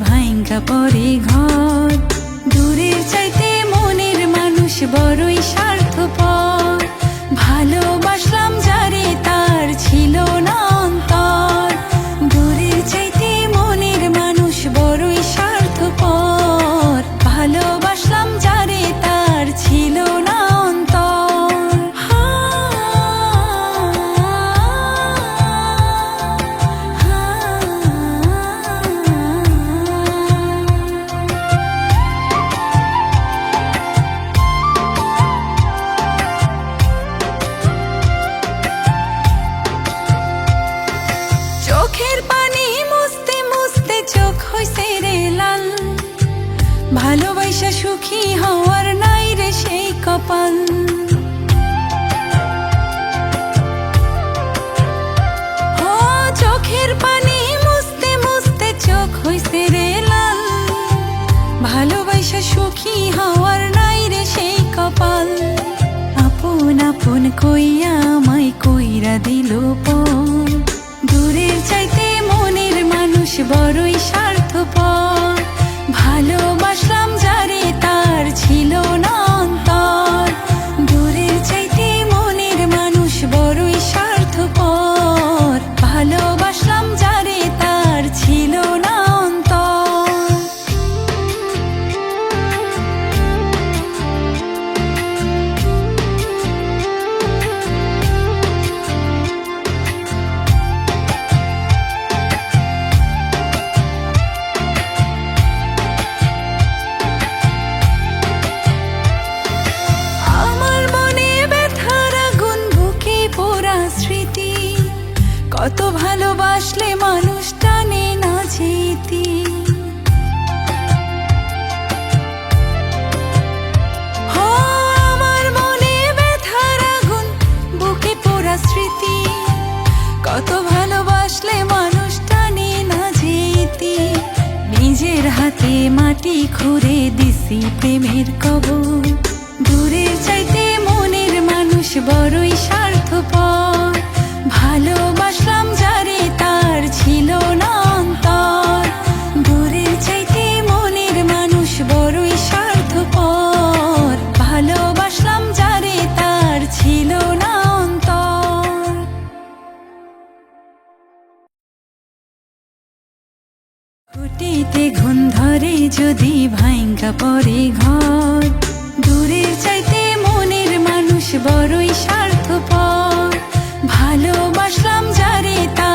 ভাঙ্গা পড়ে ঘর, দূরের চাইতে মনের মানুষ বড়ই স্বার্থপর। ভালোবাসলাম যারে তার ছিল না অন্তর, দূরের চাইতে মনের মানুষ বড়ই স্বার্থপর। ভালোবাসলাম যারে তার ছিল না অন্তর। চোখের পানি মুছতে মুছতে চোখ হইছে রে লাল, ভালোবাসা সুখী হওয়ার নাই রে সেই কপাল। ও চোখের পানি মুছতে মুছতে চোখ হইছে রে লাল, ভালোবাসা সুখী হওয়ার নাই রে সেই কপাল। আপন আপন কইয়া আমায় কইরা দিল পর, দূরের চাইতে মনের মানুষ বড়ই স্বার্থপর। ভালোবাসলাম যারে তার ছিল না অন্তর, দূরের চাইতে মনের মানুষ বড়ই স্বার্থপর। ভালোবাসলাম যারে তার ছিল না অন্তর। আমার মনে ব্যথার আগুন, বুকে পোড়া স্মৃতি, কত ভালোবাসলে মানুষ টানে না যেতি। ও আমার মনে ব্যথার আগুন, বুকে পোড়া স্মৃতি, কত ভালোবাসলে মানুষ টানে না যেতি। নিজের হাতে মাটি খুঁড়ে দিছি প্রেমের কবর, দূরের চাইতে মনের মানুষ বড়ই স্বার্থপর। ভালোবাসলাম যারে তার ছিল না অন্তর, দূরের চাইতে মনের মানুষ বড়ই স্বার্থপর। ভালোবাসলাম যারে তার ছিল না অন্তর। খুঁটিতে ঘুণ ধরে যদি ভাঙ্গা পড়ে ঘর, দূরের চাইতে মনের মানুষ বড়ই স্বার্থপর। ভালোবাসলাম যারে তার